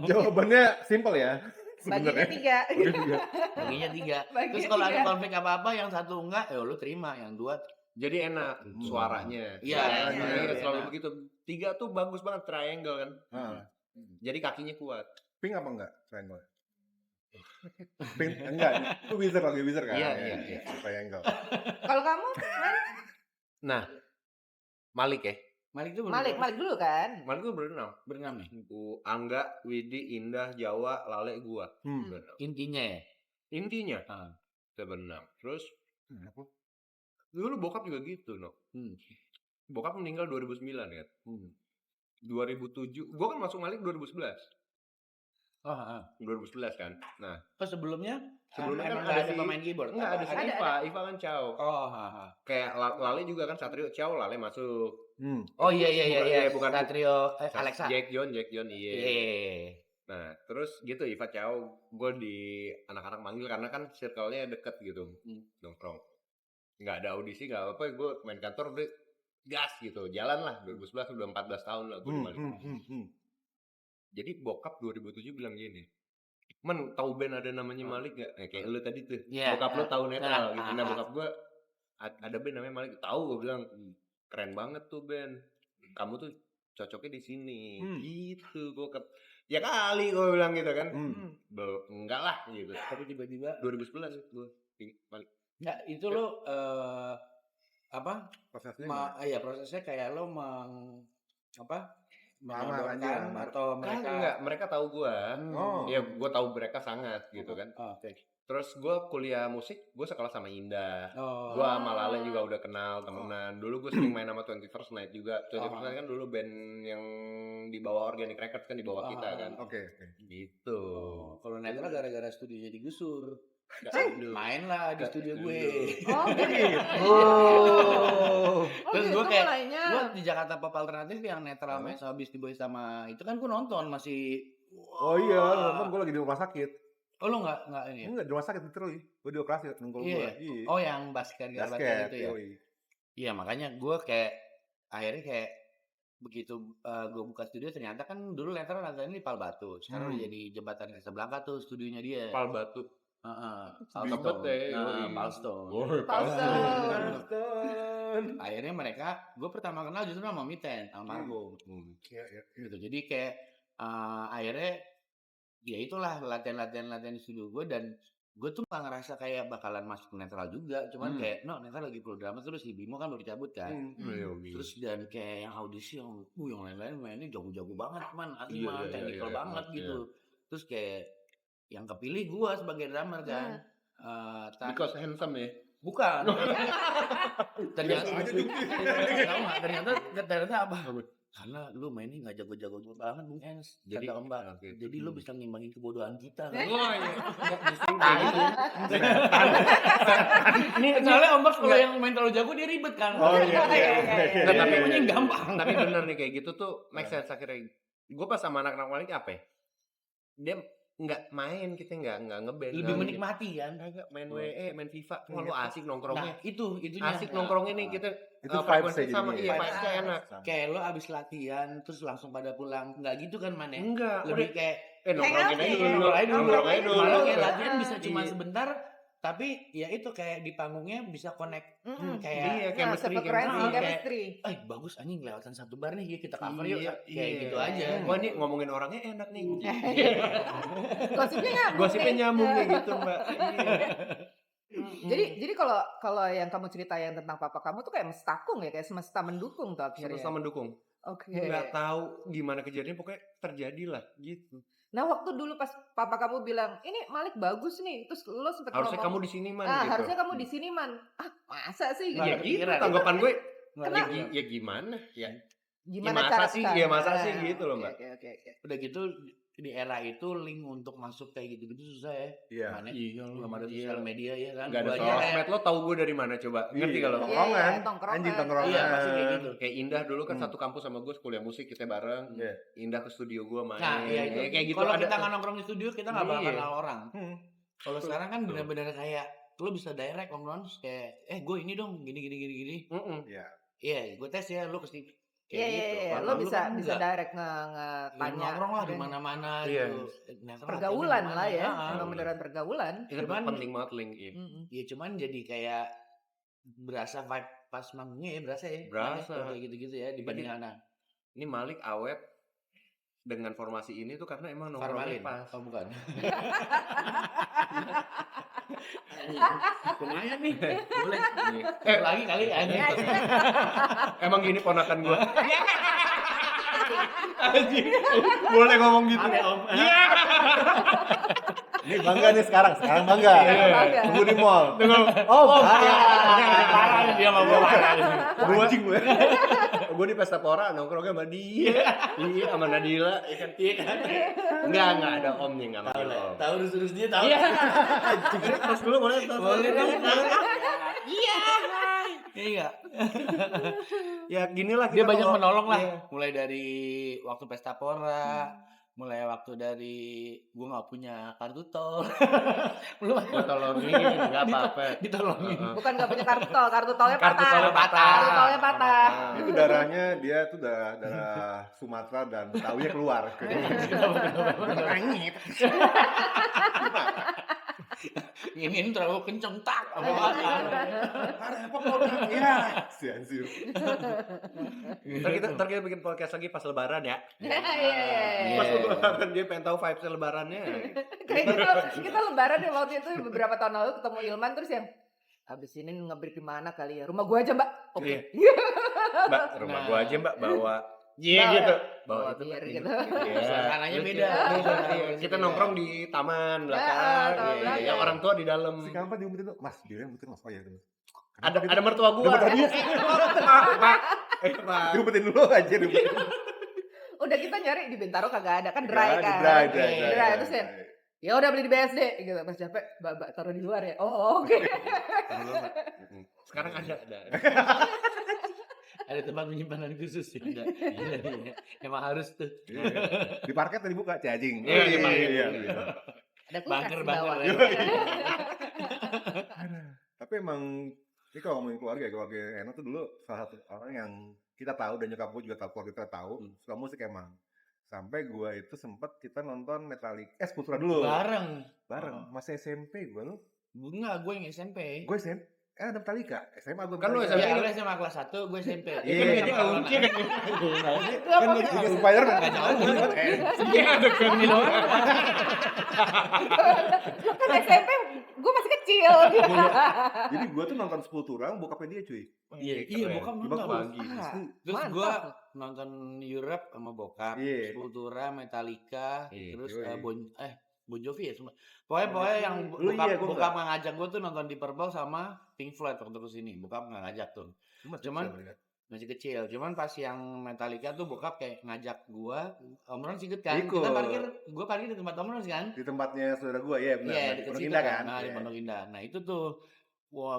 Jawabannya simpel ya. Baginya Sebenarnya. 3. Baginya 3. Baginya Terus kalau ada 3. konflik apa-apa yang satu enggak, ya lu terima, yang 2 Jadi enak suaranya. Iya, Suaranya iya, selalu enak. begitu. 3 tuh bagus banget triangle kan. Ah. Jadi kakinya kuat. Pink apa enggak? Triangle. Pink enggak. Itu wizard kan. Iya. Triangle. Kalau kamu, Nah, Malik ya. Malik itu Malik dulu kan? Malik tuh berenam. berenam nih. Angga, Widi, Indah, Jawa, Lale, gua. Berenam. Intinya ya. Intinya Ah. kita berenam. Terus dulu bokap juga gitu, no. Bokap meninggal 2009 ya. 2007. Gua kan masuk Malik 2011. 2011 kan. Nah, Sebelumnya Sebelumnya kan emang nggak ada ada si- pemain keyboard. enggak ada si Iva kan Chow. Kayak Lale juga kan Satrio Chow, Lale masuk. Oh iya Bukan Satrio Alexa. Jack John iya. Iya. Nah, terus gitu Iva Chow, gue di anak-anak manggil karena kan circle-nya deket gitu, nongkrong. Nggak ada audisi, nggak apa, gue main kantor udah gas gitu, jalan lah. 2011 udah 14 tahun lah gue di Malik. Jadi bokap 2007 bilang gini, "Men, tahu band ada namanya Malik nggak?" Kayak lu tadi tuh, Iya. bokap lu tahu netral gitu. Nah, Ah. bokap gue ada band namanya Malik, tahu, gue bilang, keren banget tuh band. Kamu tuh cocoknya di sini, gitu bokap. Ya kali gue bilang gitu kan. Enggak lah gitu. Tapi tiba-tiba 2011 gue Malik. enggak itu lo apa? Prosesnya. Prosesnya kayak lo Lamar aja, menyodorkan lamar. atau Kan mereka enggak, mereka tahu gue. Oh. Ya gue tahu mereka sangat gitu kan. Oke. Terus gue kuliah musik, gue sekolah sama Indah. Oh. Gue sama Lale juga udah kenal temenan. Dulu gue sering main sama 21st Night juga. 21st Night kan dulu band yang di bawah Organic Records kan di bawah kita kan. Oke. Gitu. Kalau netral gara-gara studionya digusur. Aduh. Main lah di studio gue. Oh, gitu. Terus gitu gue kayak mulainya. gue di Jakarta Pop Alternatif yang netral sama Beastie Boys sama itu kan gue nonton masih. Oh iya, nonton gue lagi di rumah sakit. Oh lo nggak ini ya? Enggak, di rumah sakit literally. Gue di operasi nunggu Iya. gue. Iya. Oh yang basket Basket. itu ya. Iya makanya gue kayak akhirnya kayak begitu gue buka studio ternyata kan dulu netral di Palbatu. Sekarang udah jadi jembatan Casablanca tuh studionya dia. Pal Batu. Palstone. Palstone. Akhirnya mereka, gue pertama kenal justru sama Miten, sama Margo. Gitu. Jadi kayak akhirnya ya itulah latihan di studio gue dan gue tuh gak ngerasa kayak bakalan masuk netral juga. Cuman kayak netral lagi pro drama terus si Bimo kan baru cabut kan. Terus dan kayak yang audisi yang lain-lain mainnya jago-jago banget man, asli man, technical banget gitu. Terus kayak yang kepilih gue sebagai drummer kan. Because handsome ya. Bukan. Ternyata apa? karena lu mainnya nggak jago-jago banget Bung Ens, Jadi, kata Mbak. oke. Jadi lu bisa ngimbangin kebodohan kita kan. Oh iya. Ini soalnya Om Bak kalau yang main terlalu jago dia ribet kan. Oh, iya. Nggak, tapi yang gampang. Tapi bener nih kayak gitu tuh make sense akhirnya. Gue pas sama anak-anak Malik apa ya? Dia nggak main, kita nggak ngeband. Lebih menikmati kan. Enggak main WE, main FIFA. Wah lu asik nongkrongnya. Nah, itunya. Asik nongkrongnya nih kita. Itu frekuensi vibes-nya sama, jadinya. iya Vibes. vibes-nya enak. Kayak lo abis latihan terus langsung pada pulang. Enggak gitu kan man ya? Enggak, Lebih kayak nongkrongin aja Hangout dulu. ya. Nongkrong aja dulu. Malah kayak latihan bisa cuma Iya. sebentar, tapi ya itu kayak di panggungnya bisa connect. Kayak Iya, chemistry, chemistry. bagus anjing kelewatan satu bar nih, ya kita cover yuk. Iya, Kayak iya. gitu aja. Wah ini ngomongin orangnya enak nih. Gosipnya nyambung Gosipnya nih. nyambung kayak gitu mbak. Iya. Jadi kalau yang kamu ceritain tentang papa kamu tuh kayak mestakung ya, kayak semesta mendukung tuh akhirnya. Sama mendukung. Oke. Nggak tahu gimana kejadiannya, pokoknya terjadilah gitu. Nah waktu dulu pas papa kamu bilang ini Malik bagus nih, terus lo sempet Harusnya kamu ngomong, di sini man. ah gitu. harusnya kamu di sini man. Ah masa sih? Ya Nggak gitu kepikiran. tanggapan gue. Kenapa? Ya gimana? Ya Gimana masa cara sih? sekarang? Iya, masa sih Ah, gitu loh, Mbak. Oke. Udah gitu di era itu link untuk masuk kayak gitu-gitu susah ya. Iya. Mana? Iya, Belum ada sosial media ya kan. Gak ada Gua aja kayak- sosmed, lo tahu gue dari mana coba? Ngerti Iya. kalau Tongkrongan. Iya, tongkrongan. Anjing tongkrongan. Iya pasti kayak gitu. kayak Indah dulu kan Hmm. satu kampus sama gue kuliah musik, kita bareng. Iya. Indah ke studio gue main. Nah, iya itu. Kayak gitu Kalau ada kita tuh. nggak nongkrong di studio, kita nggak bakal Iya. kenal orang. Hmm. Kalau sekarang kan Betul. benar-benar kayak lo bisa direct ngomong kayak, gue ini dong, gini. Mm-mm. Iya. Iya, gue tes ya, lo kesini. Iya, Kayak gitu. iya. Kalau Lo lu bisa kan bisa enggak. direct Ya, ngetanya. nongkrong lah di dan mana-mana Iya. gitu. Nah, kan Pergaulan latihannya lah ya, dimana? memang beneran pergaulan. Itu Cuman- penting banget link. Iya. Mm-mm. Ya cuman jadi kayak berasa vibe pas manggungnya ya, berasa ya. Berasa. Kalau kayak gitu-gitu ya dibanding anak. Ini Malik awet dengan formasi ini tuh karena emang nongkrongnya Farmalin. pas. Oh bukan. Lumayan nih. Boleh. Lagi kali ya. Emang gini ponakan gue. Boleh ngomong gitu. Ada om. Ini bangga nih sekarang bangga. Bangga. Tunggu di mall. Oh, Parah dia mau gue parah. Anjing gue. Gue di pesta pora nongkrongnya sama dia. Iya sama Nadila. Iya kan? Enggak ada omnya, enggak Tahu manggil lah. om. Tahu terus dia tahu. Iya. Terus dulu boleh terus. Boleh dong. Iya. Iya. Ya gini lah Dia kita banyak kalau- menolong lah. Iya. Mulai dari waktu pesta pora, mulai waktu dari gua nggak punya kartu tol. Belum Gue tolongin, enggak apa-apa. ditolongin. Heeh. Bukan nggak punya kartu tolnya Kartu patah. tolnya patah. Kartu tolnya patah. Itu darahnya dia tuh darah Sumatera dan Betawinya keluar. Ini terlalu kenceng tak apa apa. Apa kok ya? Si anjir. Ntar kita bikin podcast lagi pas lebaran ya. Iya. Pas lebaran dia pengen tahu vibes lebarannya. Kayak gitu, kita lebaran ya waktu itu beberapa tahun lalu ketemu Ilman terus yang habis ini nge-break di mana kali ya? Rumah gua aja, Mbak. Oke. Mbak, rumah gua aja Mbak bawa Iya Bawa- gitu. bawa itu, bir Mbak, gitu. Iya. Suasananya beda. Iya, kita nongkrong di taman belakang. taman Iya, belakang. yang orang tua di dalam. Si kapan diumpetin tuh? Mas, dia yang umpetin Mas. Oh iya. Ada mertua gua. Ada mertua dia. Pak. Pak. Diumpetin dulu aja diumpetin. Udah kita nyari di Bintaro kagak ada kan Dry, dry kan. dry. Dry, terus ya, ya udah beli di BSD gitu. Pas capek, Mbak taruh di luar ya. Oh, oke. Sekarang ada. Ada tempat penyimpanan khusus ya. Iya. Emang harus tuh. Di parket tadi buka cacing. Iya, di parket. iya. Ada kulkas Bunker, di bawah. bunker. Tapi emang ini kalau ngomongin keluarga Eno tuh dulu salah satu orang yang kita tahu dan nyokap gue juga tahu, keluarga kita tahu suka musik emang. Sampai gua itu sempet kita nonton Metallica, Sepultura dulu. Bareng. Masih SMP gua lu. Enggak, gue yang SMP. Gue SMP. Ada Metallica. SMA gua. Kan lu Metallica. SMP. Iya, lu SMA kelas 1, gue SMP. Iya, Itu Jadi sama kunci kawan. kan. Kan lu juga supplier kan? Nggak jauh. Iya, ada kan Ini doang. Kan SMP gue masih kecil. Jadi gua tuh nonton Sepultura, bokapnya dia cuy. Iya, bokap nonton. Bokap bagi. Ah, Terus mantap. gue nonton Europe sama bokap, Iya. Sepultura, Metallica, Iya, terus yoi. Bon Jovi ya semua. Pokoknya yang Lu iya, gua bokap nggak ngajak gue tuh nonton di Purple sama Pink Floyd waktu kesini. Bokap nggak ngajak tuh. Cuman masih kecil. Cuman pas yang Metallica tuh bokap kayak ngajak gua, Om Ron ikut kan. Ikut. Gua parkir di tempat Om Ron kan. Di tempatnya saudara gua, ya benar. Iya, Di deket Pondok situ Indah kan. kan. Nah, di Iya. Pondok Indah. Nah, itu tuh gua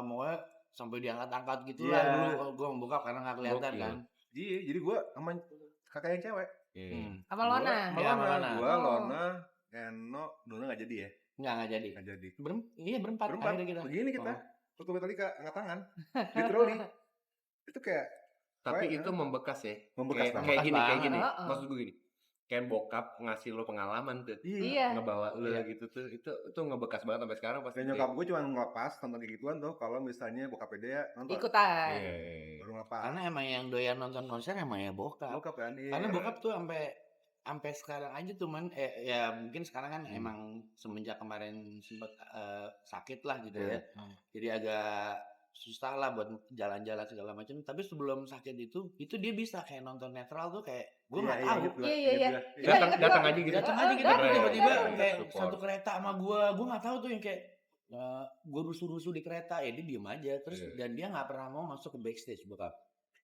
pokoknya sampai diangkat-angkat gitu lah Iya. dulu gua sama bokap karena nggak kelihatan Gokil. kan. Iya, jadi gua sama kakak yang cewek. Hmm. Sama Lona. Iya, sama Lona. Gua, Oh. Lona, Eno, Nona nggak jadi ya? Nggak jadi. Nggak jadi. Iya berempat akhirnya kita. Begini kita. Oh. Waktu Metallica angkat tangan. Literally. Itu kayak Tapi Wah, itu membekas ya. membekas Kayak banget. kayak gini. Heeh. Maksud gue gini. Kayak bokap ngasih lo pengalaman tuh. Iya. Ngebawa lo Iya. gitu tuh. Itu ngebekas banget sampai sekarang pasti. Dan nyokap gue cuma ngelepas nonton kayak gituan tuh kalau misalnya bokap dia nonton. Ikutan. Iya. Baru ngelepas. Karena emang yang doyan nonton konser emang ya bokap. Bokap kan. Iya. Karena bokap tuh sampai sekarang aja tuh man, ya mungkin sekarang kan emang semenjak kemarin sempet sakit lah gitu ya. Jadi agak susah lah buat jalan-jalan segala macam. Tapi sebelum sakit itu dia bisa kayak nonton netral tuh kayak gue nggak tahu. Iya. Datang aja gitu. Datang aja gitu Datang. tiba-tiba Datang. kayak Support. satu kereta sama gue nggak tahu tuh yang kayak gue rusuh-rusuh di kereta ya dia diem aja terus Iya. dan dia nggak pernah mau masuk ke backstage bokap.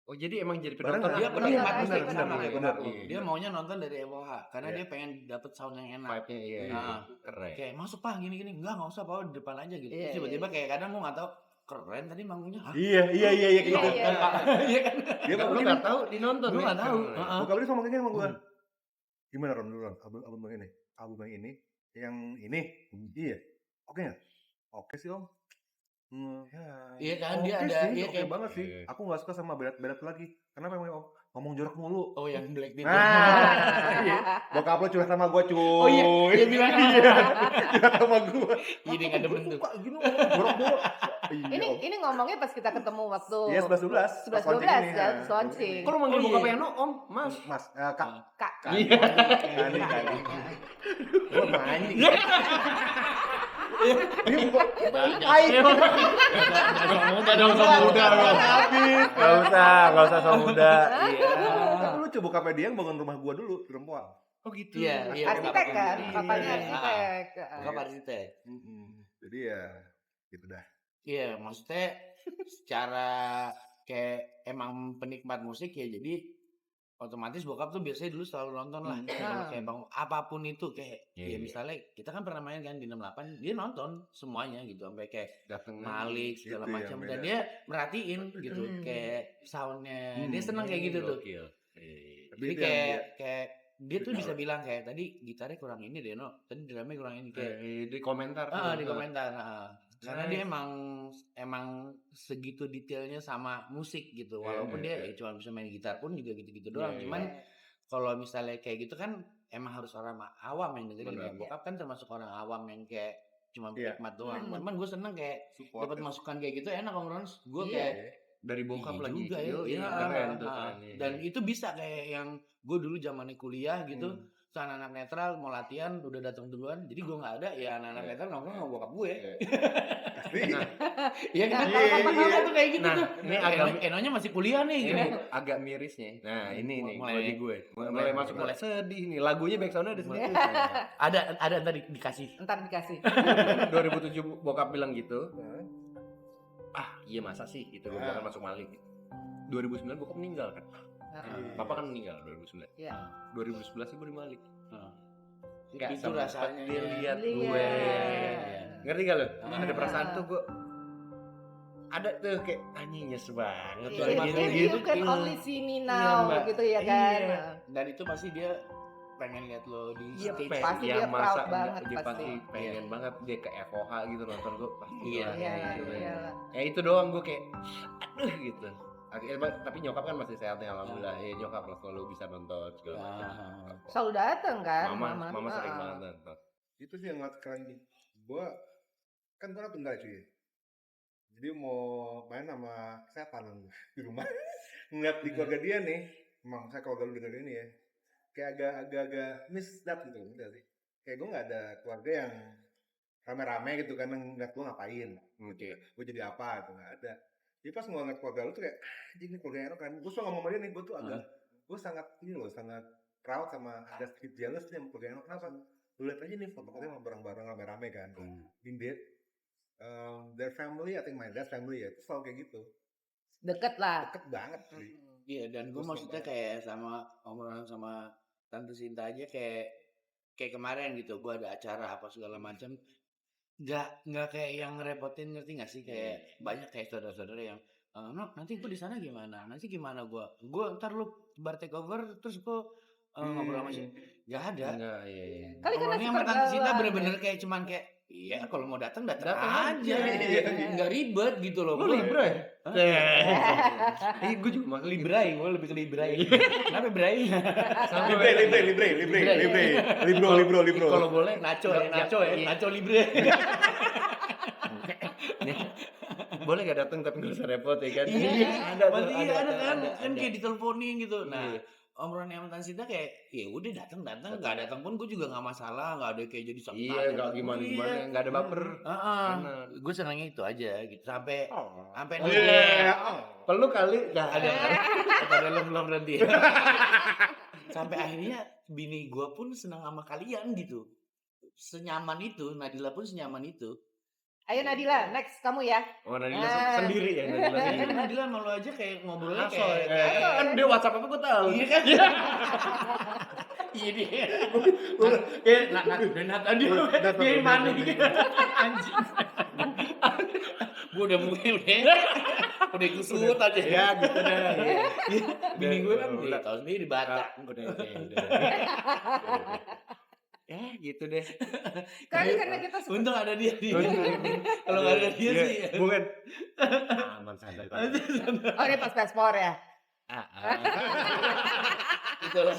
Oh jadi emang jadi Bareng penonton. nggak? Dia Iya, berempat iya, musik benar, sama benar, kayak benar. bokap. Iya. Dia maunya nonton dari FOH karena Iya. dia pengen dapet sound yang enak. Vibe-nya iya. Nah. Keren. Kayak masuk pak gini-gini enggak usah pak di depan aja gitu. Iya, Terus tiba-tiba iya. kayak kadang gue nggak tahu keren tadi manggungnya. Hah? Iya Iya, gitu. iya. Iya kan? Dia Lu bakal nggak tahu dinonton. Gue ya? nggak tahu. Keren. Heeh. Bokap dia ngomong gini sama gue. Hmm. Gimana Ron dulu Ron? Album yang ini. Album yang ini. Yang ini. Iya. Oke nggak? Oke sih om. Iya kan, dia oke ada- sih, dia oke kayak- banget sih. Iya. Aku nggak suka sama berat-berat lagi. Kenapa emang om? Ngomong jorok mulu. Oh yang Blackpink. Nah, iya. Bokap lo curhat sama gue cuy. Oh iya, dia bilang Curhat sama gue. Jadi nggak demen tuh. Suka gini jorok mulu. Iya, Om. Ini ngomongnya pas kita ketemu waktu Iya 11-12. 11-12 kan, launching. Kok lu manggil Oh, iya. bokapnya no om, mas? Mas, kak. Kak. Iya. Kani. Gue anjing. Ini bukan. Udah dong, sama muda loh. Gak usah sama muda. Iya. Tapi lucu bokapnya dia yang bangun rumah gua dulu di Rempoa. Oh gitu. Iya, iya. Arsitek kan, Iya. papanya Iya. arsitek. Bokap arsitek. Jadi ya gitu dah. Iya, maksudnya secara kayak emang penikmat musik ya jadi otomatis bokap tuh biasanya dulu selalu nonton lah. Kalau kayak bang apapun itu kayak Iya, ya iya. misalnya kita kan pernah main kan di 68 dia nonton semuanya gitu sampai kayak Dateng Malik segala Gitu ya, macam beda. dan dia merhatiin gitu kayak soundnya dia seneng kayak gitu tuh. Gokil. Tapi Jadi itu yang kayak dia tuh bisa bilang kayak tadi gitarnya kurang ini deh no, tadi drumnya kurang ini kayak Di komentar. di komentar. Karena dia emang segitu detailnya sama musik gitu. Walaupun dia cuma bisa main gitar pun juga gitu-gitu doang. Iya, Cuman kalau misalnya kayak gitu kan emang harus orang awam yang dengerin. Benar. Ya. Bokap kan termasuk orang awam yang kayak cuma Iya. penikmat doang. Hmm. Cuman gue seneng kayak support. dapat masukan kayak gitu enak Om Rons. Gue Iya. kayak Dari bokap iya lagi. juga ya. Yo, Iya, keren tuh. Keren. Dan itu bisa kayak yang gue dulu zamannya kuliah gitu. Hmm. Terus anak-anak netral mau latihan udah datang duluan. Jadi gue nggak ada ya anak-anak Iya. netral nongkrong sama bokap gue. Nah, Iya kan? Iya, iya, Papa iya. tuh kayak gitu Nah, tuh. ini agak- Enonya masih kuliah nih ini gitu. agak mirisnya. Nah, ini nih Mulai- body gue. Mulai mulai- masuk mulai. mulai sedih nih. Lagunya backsoundnya ada sedih. Ada tadi dikasih. Ntar dikasih. 2007 bokap bilang gitu. Iya masa sih itu gue bakal masuk Malik. 2009 bokap meninggal kan. Papa kan meninggal 2009. Iya. 2011 sih gue di Malik. Nggak Itu sempet rasanya dia lihat Lihat. gue. Iya. Ngerti gak lo? Ah. Ada perasaan tuh gue ada tuh kayak anjing nyes banget. Iya, Kayak iya, gini, If gitu. you can iya. only see me Iya, now Mbak. gitu ya kan. Iya. Dan itu pasti dia pengen lihat lo di Iya, stage. pasti yang dia masa proud banget, dia pasti. pasti pengen banget dia ke FOH gitu nonton gue pasti Iya, lah, Iya, gitu. iya. Ya itu doang gue kayak aduh gitu. Akhirnya, tapi nyokap kan masih sehat ya alhamdulillah. Ya nyokap lah selalu bisa nonton segala macam. Selalu datang kan Mama sering Ah. banget nonton. Itu sih yang ngeliat keren nih. Gua kan tunggal cuy. Jadi mau main sama setan di rumah. Ngeliat di keluarga dia nih, emang saya keluarga lu denger ini ya. Kayak agak-agak misdat gitu, enggak sih? Kayak gue nggak ada keluarga yang rame-rame gitu kan ngeliat gue ngapain. Oke. Gue jadi apa gitu, nggak ada. Jadi pas ngeliat keluarga lu tuh kayak, anjing nih keluarga Eno kan. Gue suka ngomong sama dia nih, gue tuh agak, gue sangat ini loh, sangat proud sama agak sedikit jealous nih sama keluarga Eno. Kenapa? Lu lihat aja nih foto-fotonya sama bareng-bareng rame-rame kan. Indeed, their family, I think my dad's family ya, itu selalu kayak gitu. Deket lah. Deket banget cuy. Iya, dan gue Terus maksudnya kayak sama obrolan sama Tante Sinta aja kayak kemarin gitu, gue ada acara apa segala macam, nggak kayak yang ngerepotin, ngerti nggak sih? Kayak banyak kayak saudara-saudara yang "Nok, nanti gue di sana gimana? Nanti gimana gue ntar lu bar take over terus gue ngobrol sama si nggak ada. Enggak, iya. Kali kan Obrolannya sama Tante Sinta bener-bener kayak cuman kayak iya kalau mau datang Datang aja, aja. nggak ribet gitu loh. Lu Gua- Libra ya? Hah? Gue juga makan Librai, gue lebih ke Librai. Kenapa Bray? Libro. Kalau boleh Nacho ya, Nacho ya, Nacho Libre. Boleh gak datang tapi gak usah repot ya kan? Iya, ada ada kan ada. kayak diteleponin gitu. Nah, Iya. obrolan sama Tante Sinta kayak ya udah datang, nggak datang pun gue juga nggak masalah, nggak ada kayak jadi sok Iya, gak gimana-gimana, gak ada baper. Benar. Gue senangnya itu aja gitu sampai sampai Perlu kali gak ada belum berhenti. Sampai akhirnya bini gue pun senang sama kalian gitu. Senyaman itu, Nadila pun senyaman itu. Ayo Nadila, next kamu ya. Oh, Nadila sendiri ya, Nadila Kan sendiri. Nadila malu aja kayak ngobrolnya Aso, kayak kan dia WhatsApp apa gue tahu. iya kan? Iya dia. Kayak Nat tadi dia mana gitu. Anjing. Gue udah mungkin udah kusut aja. Ya gitu dah. Bini gue kan dia tahu sendiri Batak. Udah. Ya gitu deh. Kali karena kita suka Untung ada dia di. Kalau nggak ada dia sih. Bukan. Aman santai. Oh ini pas paspor ya. Itu lah.